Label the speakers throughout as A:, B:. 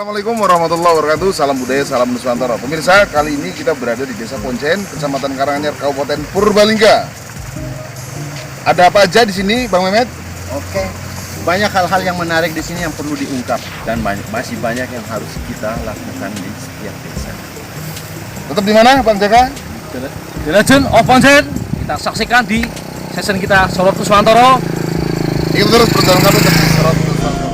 A: Assalamualaikum warahmatullahi wabarakatuh. Salam budaya, salam Nusantara. Pemirsa, kali ini kita berada di Desa Ponjen, Kecamatan Karanganyar, Kabupaten Purbalingga. Ada apa aja di sini, Bang Mehmet?
B: Oke, banyak hal-hal yang menarik di sini yang perlu diungkap dan masih banyak yang harus kita lakukan di setiap desa.
A: Tetap di mana, Bang Jaka?
C: The Legend of Ponjen. Kita saksikan di season kita Sorot Nusantara.
A: Ikut terus perjalanan kami ke Sorot Nusantara.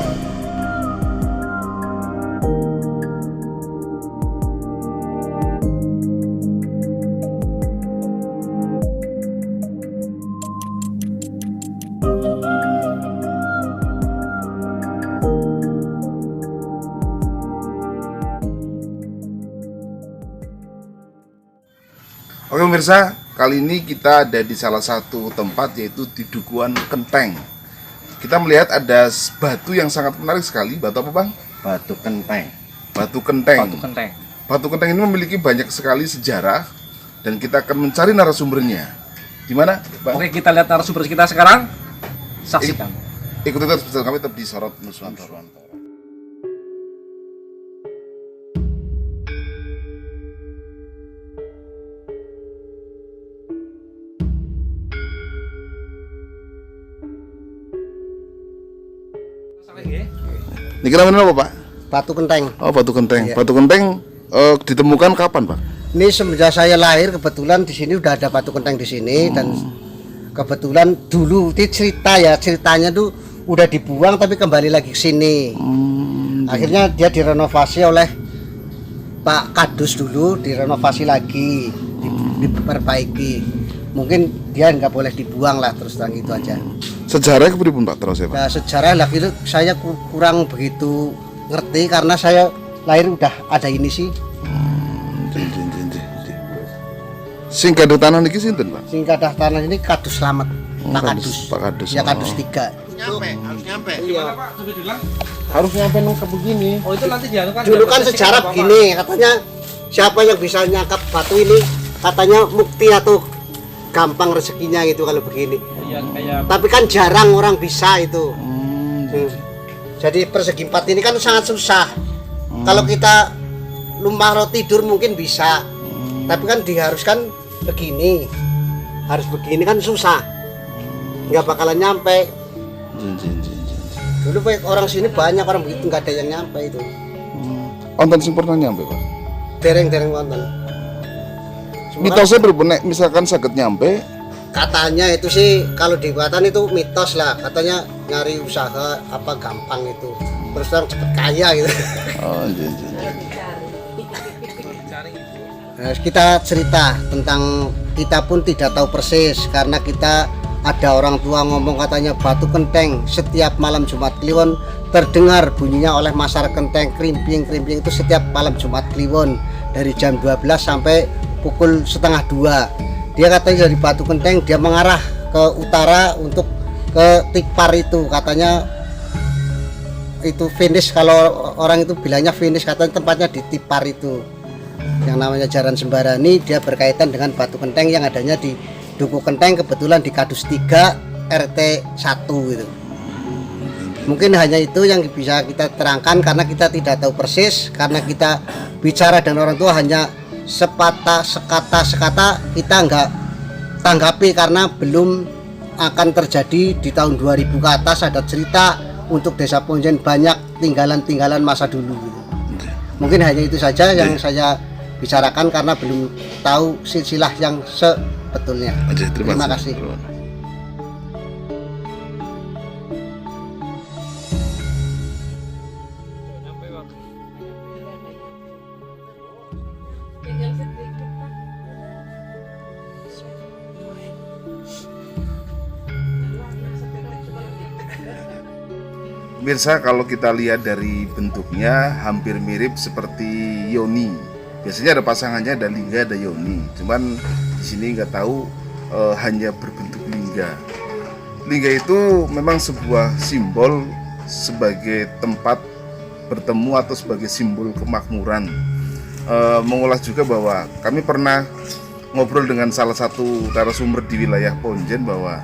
A: Oke pemirsa, kali ini kita ada di salah satu tempat yaitu di Dukuhan Kenteng. Kita melihat ada batu yang sangat menarik sekali. Batu apa, Bang?
B: Batu Kenteng.
A: Batu Kenteng.
C: Batu Kenteng.
A: Batu Kenteng ini memiliki banyak sekali sejarah dan kita akan mencari narasumbernya. Di mana, Bang?
C: Oke, kita lihat narasumber kita sekarang. Saksikan.
A: Ikuti terus perjalanan kami tetap di Sorot Nusantara. Ini namanya apa, Pak?
D: Batu Kenteng.
A: Oh, Batu Kenteng.
D: Iya.
A: Batu Kenteng ditemukan kapan, Pak?
D: Ini semenjak saya lahir kebetulan di sini udah ada batu kenteng di sini dan kebetulan dulu itu ceritanya tuh udah dibuang tapi kembali lagi ke sini. Akhirnya dia direnovasi oleh Pak Kadus dulu, direnovasi lagi, diperbaiki. Mungkin dia nggak boleh dibuang lah, terus terang itu aja.
A: Sejarahnya kepripun, Pak, terus ya, Pak?
D: Nah, sejarah lagi itu saya kurang begitu ngerti karena saya lahir udah ada ini sih.
A: Sing gaduh tanah niki sinten, Pak?
D: Sing kadah tanah ini Kadus Slamet. Pak Kadus.
A: Pak Kadus.
D: Ya Kadus 3.
B: Harus nyampe.
D: Iya.
A: Harus nyampe nang ke begini.
C: Oh, itu nanti dianukan.
D: Dulu kan sejarah begini, katanya siapa yang bisa nyangkap batu ini katanya mukti atau gampang rezekinya gitu kalau begini.
C: Iya, kayak
D: Tapi kan jarang orang bisa itu. Jadi persegi 4 ini kan sangat susah. Kalau kita lumah tidur mungkin bisa. Tapi kan diharuskan begini. Harus begini kan susah. Nggak bakalan nyampe. Dulu orang sini banyak orang begitu nggak ada yang nyampe itu.
A: Wonten sing pernah nyampe, Pak?
D: Dereng-dereng wonten.
A: Mitosnya berapa nek misalkan saged nyampe?
D: Katanya itu sih kalau di Batam itu mitos lah, katanya nyari usaha apa gampang itu. Terus orang cepet kaya gitu.
A: Oh,
D: Nah, kita cerita tentang kita pun tidak tahu persis karena kita ada orang tua ngomong katanya Batu Kenteng setiap malam Jumat Kliwon terdengar bunyinya oleh masyarakat Kenteng krimping itu setiap malam Jumat Kliwon dari jam 12 sampai pukul 1:30. Dia katanya dari Batu Kenteng dia mengarah ke utara untuk ke Tipar itu, katanya itu finish, kalau orang itu bilangnya finish, katanya tempatnya di Tipar itu yang namanya Jaran Sembarani. Dia berkaitan dengan Batu Kenteng yang adanya di Duku Kenteng, kebetulan di Kadus 3 RT 1 gitu. Mungkin hanya itu yang bisa kita terangkan karena kita tidak tahu persis, karena kita bicara dengan orang tua hanya sekata kita nggak tanggapi karena belum akan terjadi di tahun 2000 ke atas. Ada cerita untuk Desa Ponjen banyak tinggalan-tinggalan masa dulu gitu. Mungkin hanya itu saja yang saya bicarakan karena belum tahu silsilah yang sebetulnya. Terima kasih.
A: Pemirsa, kalau kita lihat dari bentuknya hampir mirip seperti yoni. Biasanya ada pasangannya, ada lingga, ada yoni. Cuman di sini nggak tahu hanya berbentuk lingga. Lingga itu memang sebuah simbol sebagai tempat bertemu atau sebagai simbol kemakmuran. Mengulas juga bahwa kami pernah ngobrol dengan salah satu narasumber di wilayah Ponjen bahwa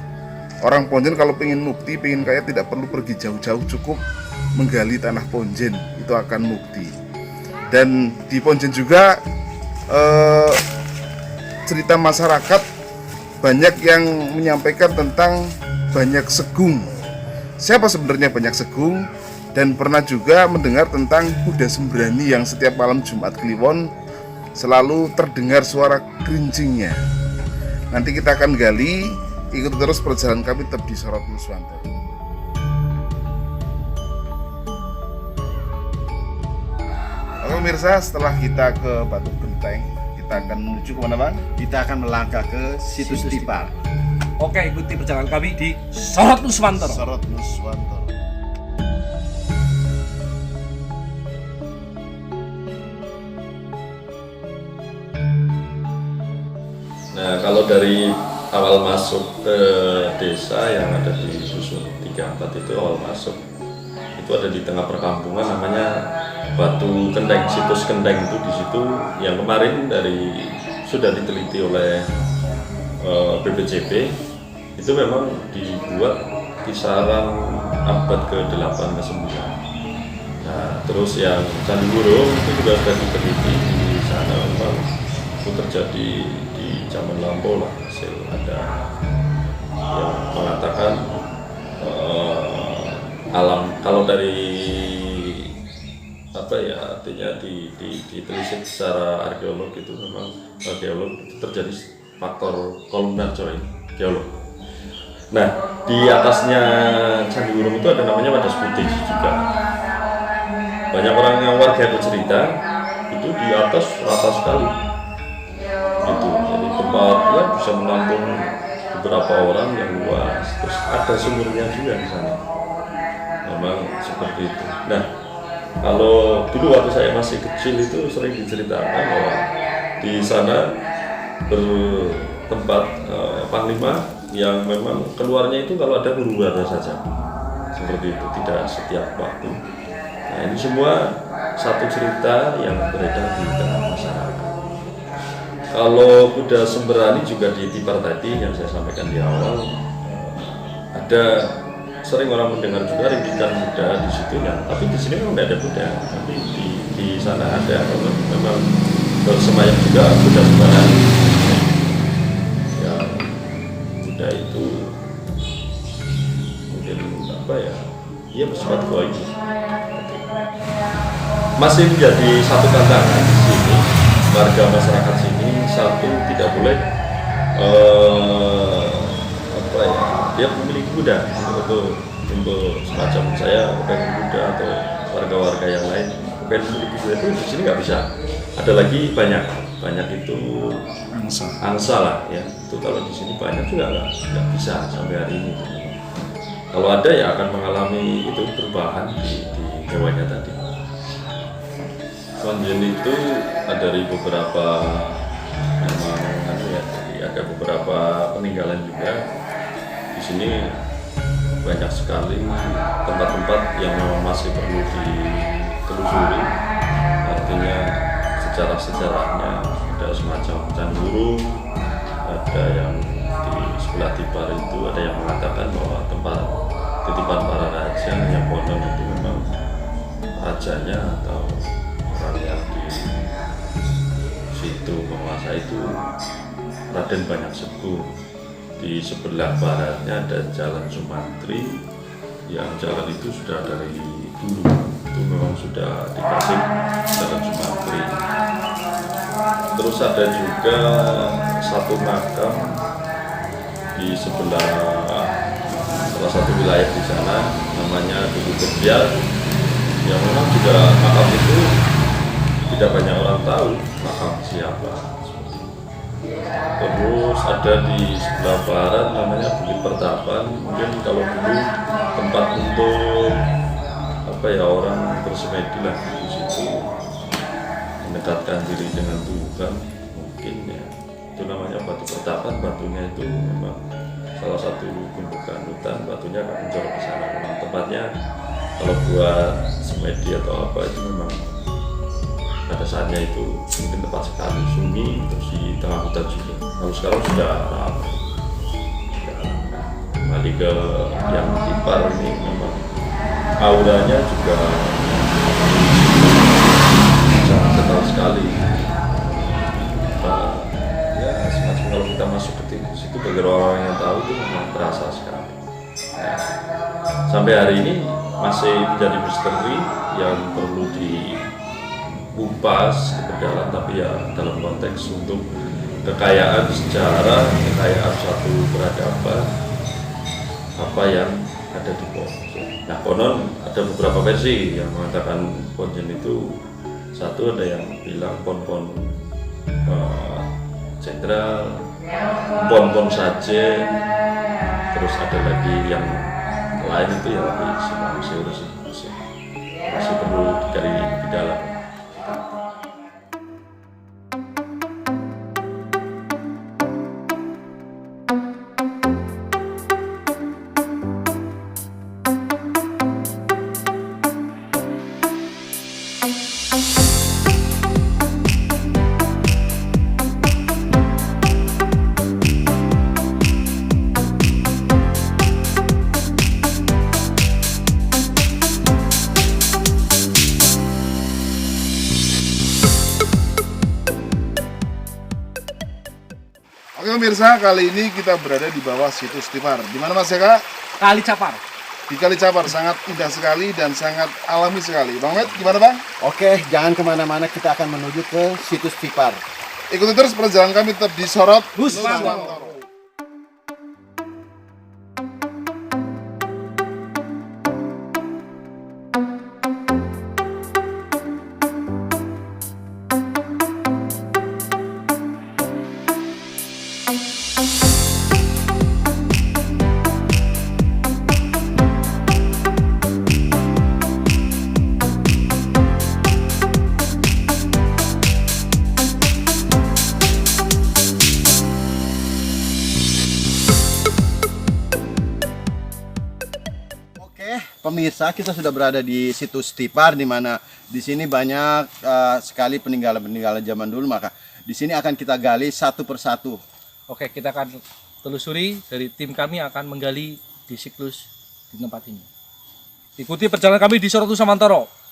A: orang Ponjen kalau pengen mukti, pengen kaya tidak perlu pergi jauh-jauh, cukup menggali tanah Ponjen itu akan mukti. Dan di Ponjen juga cerita masyarakat banyak yang menyampaikan tentang Banyak Segung. Siapa sebenarnya Banyak Segung? Dan pernah juga mendengar tentang kuda sembrani yang setiap malam Jumat Kliwon selalu terdengar suara gerincingnya. Nanti kita akan gali, ikuti terus perjalanan kami tetap di Sorot Nuswantoro. Oke pemirsa, setelah kita ke Batu Genteng, kita akan menuju kemana Bang?
B: Kita akan melangkah ke situs Tipar.
C: Oke, ikuti perjalanan kami di Sorot Nuswantoro.
A: Sorot Nuswantoro.
E: Nah, kalau dari awal masuk ke desa yang ada di Dusun 34 itu awal masuk, itu ada di tengah perkampungan namanya Batu Kendeng, situs Kendeng itu di situ yang kemarin sudah diteliti oleh BPJP, itu memang dibuat kisaran abad ke-8 ke-9. Nah, terus yang Candi Wurung itu juga sudah diteliti di sana, memang itu terjadi di zaman lampau lah, hasil ada yang mengatakan alam kalau dari apa ya artinya ditelisik secara arkeolog itu memang arkeolog itu terjadi faktor kolumnar geolog. Nah, di atasnya Candi Wurung itu ada namanya Wadas Putih juga. Banyak orang yang warga bercerita itu di atas rata sekali. Gitu. Jadi tempat ya bisa menampung beberapa orang yang luas. Terus ada sumurnya juga di sana. Memang seperti itu. Nah, kalau dulu waktu saya masih kecil itu sering diceritakan bahwa di sana bertempat panglima yang memang keluarnya itu kalau ada huru-hara saja, seperti itu, tidak setiap waktu. Nah, ini semua satu cerita yang beredar di tengah masyarakat. Kalau kuda sembrani juga di Tipar tadi yang saya sampaikan di awal, ada sering orang mendengar juga ringkitan kuda di situ ya, tapi di sini memang tidak ada kuda, tapi di sana ada, memang bersemayam juga kuda sembrani. Ya, kuda itu mungkin apa ya, ia bersifat goib. Masih menjadi satu tantangan di sini, warga masyarakat sini satu tidak boleh apa ya, dia memiliki kuda untuk semacam saya pengen kuda atau warga-warga yang lain pengen memiliki kuda itu di sini nggak bisa. Ada lagi banyak itu angsa lah ya, itu kalau di sini banyak juga nggak bisa sampai hari ini. Kalau ada ya akan mengalami itu perubahan di hewannya tadi. Ponjen itu ada dari beberapa memang ya, ada beberapa peninggalan juga di sini, banyak sekali tempat-tempat yang memang masih perlu ditelusuri. Artinya sejarahnya ada semacam Candi Wurung, ada yang di sebelah Tipar itu ada yang mengatakan bahwa tempat titipan para raja yang konon itu memang rajanya atau orang yang di situ menguasai itu Raden Banyak Segung. Di sebelah baratnya ada Jalan Sumantri, yang jalan itu sudah dari dulu itu memang sudah dikasih Jalan Sumantri. Terus ada juga satu makam di sebelah salah satu wilayah di sana namanya Duku Kebiar, yang memang juga makam itu tidak banyak orang tahu makam siapa. Terus ada di sebelah barat namanya Bukit Pertapan, mungkin kalau dulu tempat untuk apa ya orang bersemedi lah di situ, mendekatkan diri dengan Tuhan mungkin ya, itu namanya Batu Pertapan. Batunya itu memang salah satu gundukan hutan, batunya akan mencolok ke sana. Memang tempatnya kalau buat semedi atau apa itu memang pada saatnya itu mungkin tepat sekali, sunyi terus di tengah hutan juga. Kalau sekarang sudah ramai. Kembali ke yang Tipar ini memang auranya juga sangat kental sekali. Ya semacam kalau kita masuk ke situ bagi orang yang tahu itu memang terasa sekali. Nah, sampai hari ini masih menjadi misteri yang perlu dikupas ke dalam, tapi ya dalam konteks untuk kekayaan sejarah, kekayaan suatu peradaban apa yang ada di Ponjen. Nah, konon ada beberapa versi yang mengatakan Ponjen itu satu, ada yang bilang pon-pon jenderal, pon-pon saja, terus ada lagi yang lain itu yang lebih simpang siur sih, masih perlu digali lebih dalam.
A: Oke pemirsa, kali ini kita berada di bawah situs Tipar. Di mana Mas Eka?
C: Kali Capar.
A: Di Kali Capar, sangat indah sekali dan sangat alami sekali. Bang Met, gimana Bang?
B: Oke, jangan kemana-mana, kita akan menuju ke situs Tipar.
A: Ikuti terus perjalanan kami tetap di Sorot
C: Nuswantoro.
B: Pemirsa, kita sudah berada di situs Tipar, di mana di sini banyak sekali peninggalan-peninggalan zaman dulu. Maka di sini akan kita gali satu persatu.
C: Oke, kita akan telusuri, dari tim kami akan menggali di siklus di tempat ini. Ikuti perjalanan kami di Sorot Nuswantoro.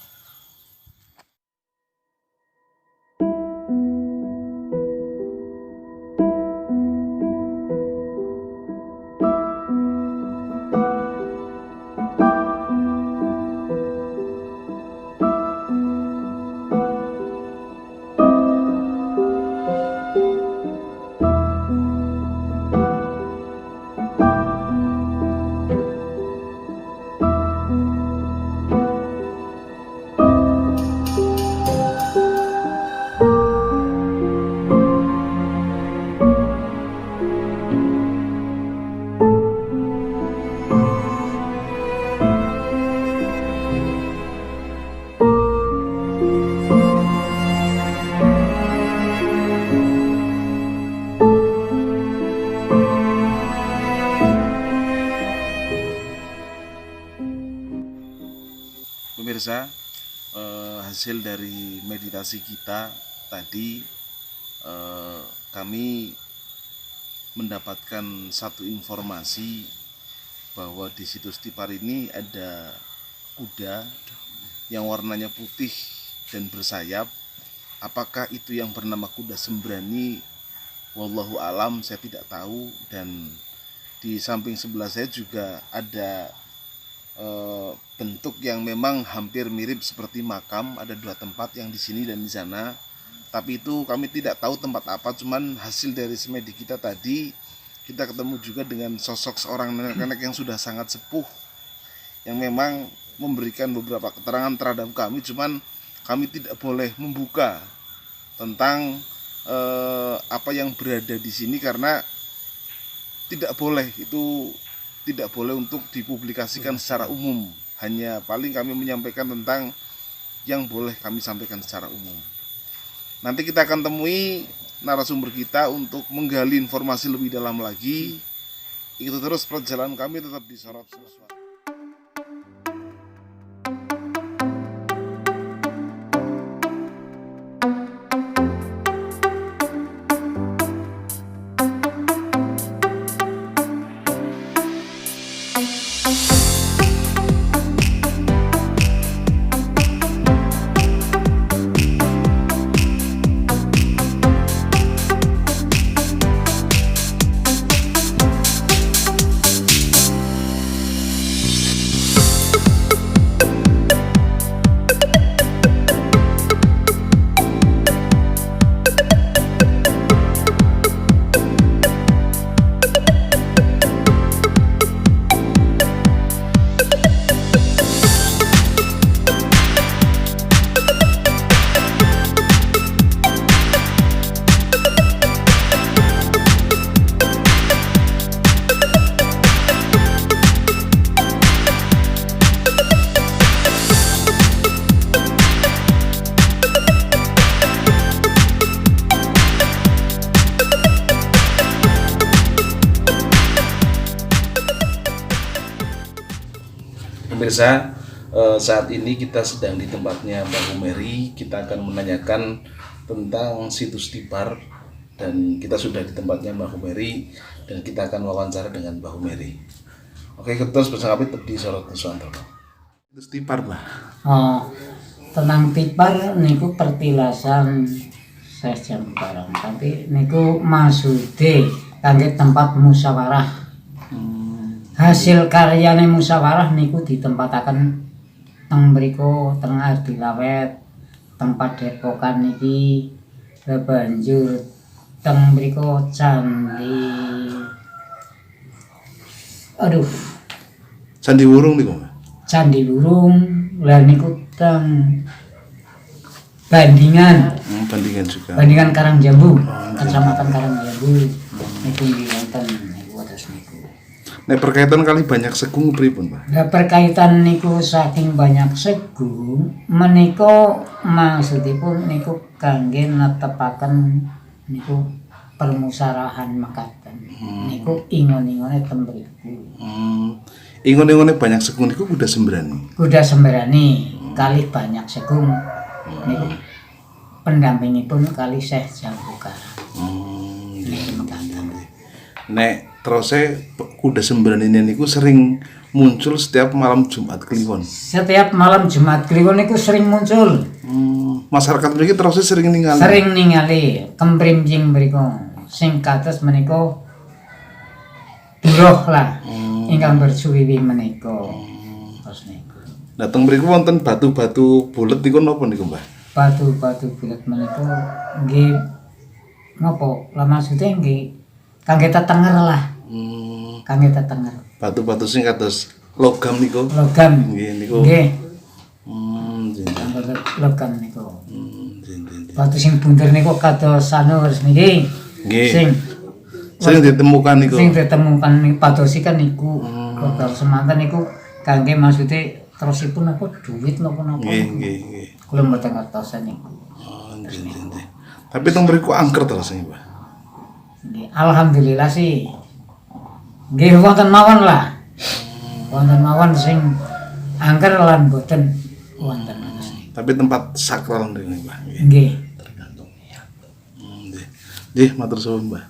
A: Pemirsa, hasil dari meditasi kita tadi, kami mendapatkan satu informasi bahwa di situs Tipar ini ada kuda yang warnanya putih dan bersayap. Apakah itu yang bernama kuda Sembrani? Wallahu alam, saya tidak tahu. Dan di samping sebelah saya juga ada bentuk yang memang hampir mirip seperti makam. Ada dua tempat, yang di sini dan di sana. Tapi itu kami tidak tahu tempat apa. Cuman hasil dari semedi kita tadi, kita ketemu juga dengan sosok seorang nenek-nenek yang sudah sangat sepuh, yang memang memberikan beberapa keterangan terhadap kami. Cuman kami tidak boleh membuka tentang apa yang berada di sini, karena tidak boleh, itu tidak boleh untuk dipublikasikan secara umum. Hanya paling kami menyampaikan tentang yang boleh kami sampaikan secara umum. Nanti kita akan temui narasumber kita untuk menggali informasi lebih dalam lagi. Ikuti terus perjalanan kami tetap di Sorot Nuswantoro. Pemirsa, saat ini kita sedang di tempatnya Mbak Humeri. Kita akan menanyakan tentang situs Tipar, dan kita sudah di tempatnya Mbak Humeri dan kita akan wawancara dengan Mbak Humeri. Oke, terus bersama kami di Sorot Nuswantoro. Situs Tipar, Mbak.
F: Oh, tenang Tipar niku pertilasan Syekh Jambu Karang, tapi niku maksude kangge tempat musyawarah. Hasil karyane musyawarah niku ditempataken teng mriku teng Ardilawet, teng Padepokan niki, banjur teng mriku
A: Candi Wurung niku, Mbak.
F: Candi Lurung, lah niku teng Bandingan.
A: Bandingan juga.
F: Bandingan Karangjambu, Kecamatan Karangjambu. Niku nggih wonten niku wates niku.
A: Nek berkaitan kali banyak segung pripun, Pak?
F: Lah berkaitan niku saking banyak segung, menika maksudipun niku kangge netepaken niku permusarahan makaten. Niku ingon-ingone teng mriku.
A: Ingon-ingone banyak segung niku kuda sembrani.
F: Kuda sembrani kalih banyak segung. Niku pendampingipun kalih Syekh Jambu Karang. Niku mekaten.
A: Nek terusé kuda sembrani ini niku sering muncul setiap malam Jumat Kliwon.
F: Setiap malam Jumat Kliwon niku sering muncul.
A: Masyarakat mriki terusé sering ningali.
F: Sering ningali kemprimjing mriku. Sing kados menika buruh lah. Ingkang bersuwiwi menika. Terus niku.
A: Dateng mriku wonten batu-batu bulet niku napa niku, Mbah?
F: Batu-batu bulet menika nggih napa? Lah maksude nggih kangge tetenger lah. Kangge tetenger.
A: Batu-batu sing kados logam niku.
F: Logam.
A: Nggih niku.
F: Nggih.
A: Nggih.
F: Kangge logam niku.
A: Nggih.
F: Batu sing bunder niku kados sanus niki.
A: Nggih. Sering ditemukan niku.
F: Sing ditemukan niku padosikan niku. Logam semanten niku kangge maksude terusipun apa duit napa-napa.
A: Nggih.
F: Kula mboten ngertosen niku.
A: Nggih. Tapi teng mriku angker terus iki, Mbah.
F: Nggih, alhamdulillah sih. Nggih wonten mawon lah. Wonten mawon sing angker lan boten wonten.
A: Tapi tempat sakral niku, Mbah.
F: Nggih.
A: Tergantung. Nggih. Nggih, matur suwun, Mbah.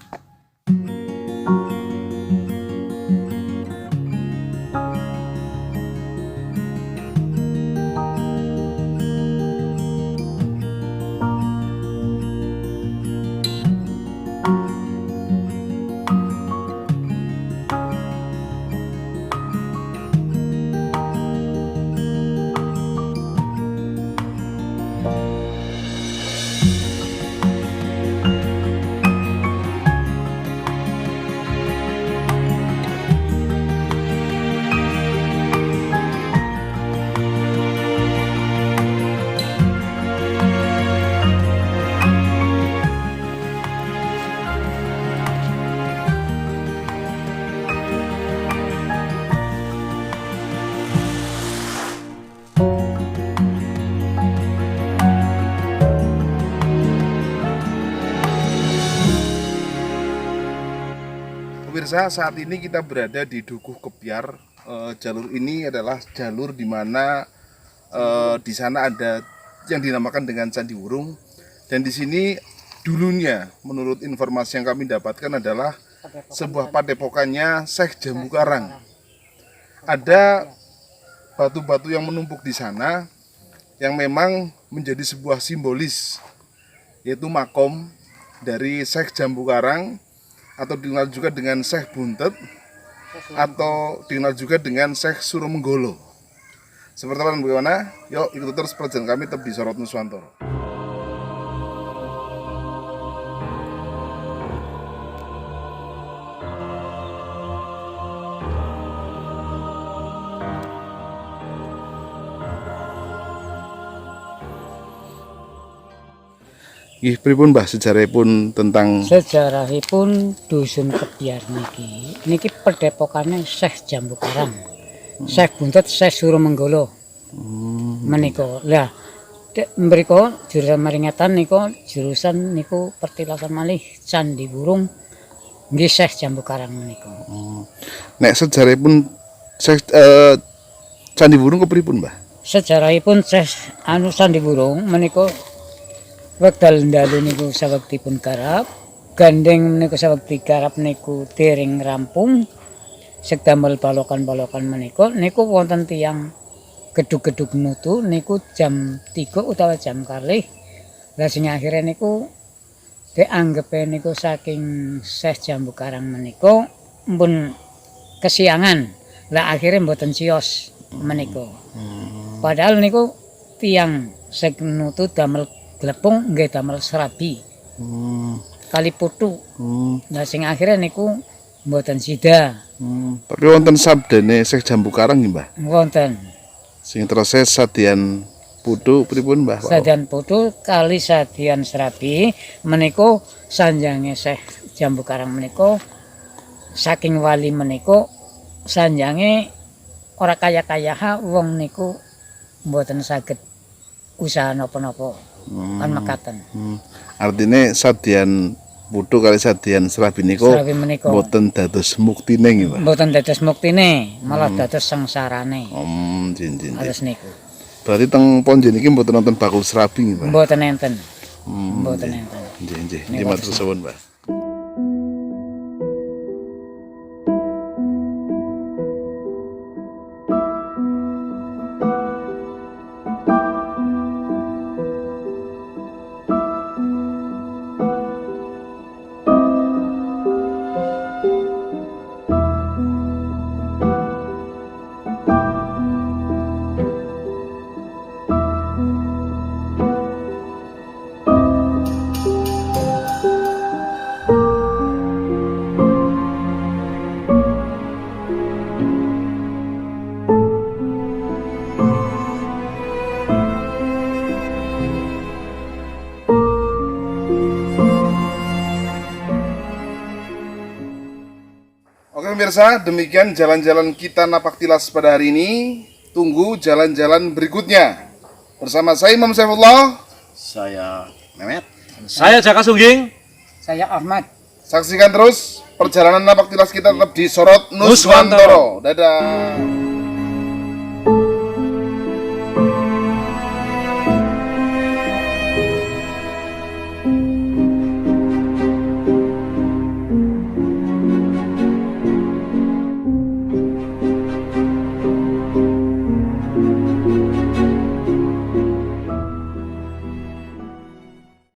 A: Pemirsa, saat ini kita berada di Dukuh Kebyar. Jalur ini adalah jalur di mana di sana ada yang dinamakan dengan Candi Wurung, dan di sini dulunya menurut informasi yang kami dapatkan adalah sebuah padepokannya Syekh Jambu Karang. Ada batu-batu yang menumpuk di sana yang memang menjadi sebuah simbolis, yaitu makom dari Syekh Jambu Karang, atau dikenal juga dengan Syekh Buntet, atau dikenal juga dengan Syekh Suromenggolo. Seperti apa dan bagaimana? Yuk ikuti terus perjalanan kami di Sorot Nuswantoro. Nggih, pripun Mbah sejarahipun tentang
F: Sejarahipun dusun Kebyar niki padepokane Syekh Jambu Karang. Syekh Buntet, Syekh Suromenggolo. Menika. Lah mriku jurusan maringatan jurusan niku pertilasan malih Candi Wurung nggih Syekh Jambu Karang menika.
A: Nek sejarahipun Syekh Candi Burung kepripun, Mbah?
F: Sejarahipun anu Candi Burung menika wekdal dalu niku sawektipun garap, gandeng niku sawekti garap niku dereng rampung. Sekdamel balokan-balokan menika niku wonten tiyang gedug-gedug nutu niku jam 3 utawa jam 4. Lah sing akhire niku dianggepe niku saking Syekh Jambu Karang menika mpun kesiangan. Lah akhire mboten sios menika. Padahal niku tiyang sing nutu damel glepung nggih damel serabi. Kali putu. Lah sing akhire niku mboten sida.
A: Tapi wonten sabdane Syekh Jambu Karang nggih, Mbah?
F: Wonten.
A: Sing terus sadian putu pripun, Mbah?
F: Sadian putu kali sadian serabi menika sanjange Syekh Jambu Karang menika saking wali menika sanjange ora kaya-kaya wong niku mboten saged usaha napa-napa. Kan mekaten.
A: Artine sadian putu kali sadian serabi niku
F: Serabi menika
A: mboten dados muktine nggih, Mbah.
F: mboten dados muktine, malah dados sengsarane.
A: Jin.
F: Kados niku.
A: Berarti teng Ponjen iki mboten nonton bakul serabi nggih, Mbah.
F: Mboten enten. Mboten enten.
A: Nggih. Nggih matur suwun, Mbah. Oke pemirsa, demikian jalan-jalan kita Napak Tilas pada hari ini. Tunggu jalan-jalan berikutnya. Bersama saya Imam Saifullah.
B: Saya Mehmet.
C: Saya Jaka Sungging.
F: Saya Ahmad.
A: Saksikan terus perjalanan Napak Tilas kita tetap di Sorot
C: Nuswantoro.
A: Nuswantoro. Dadah.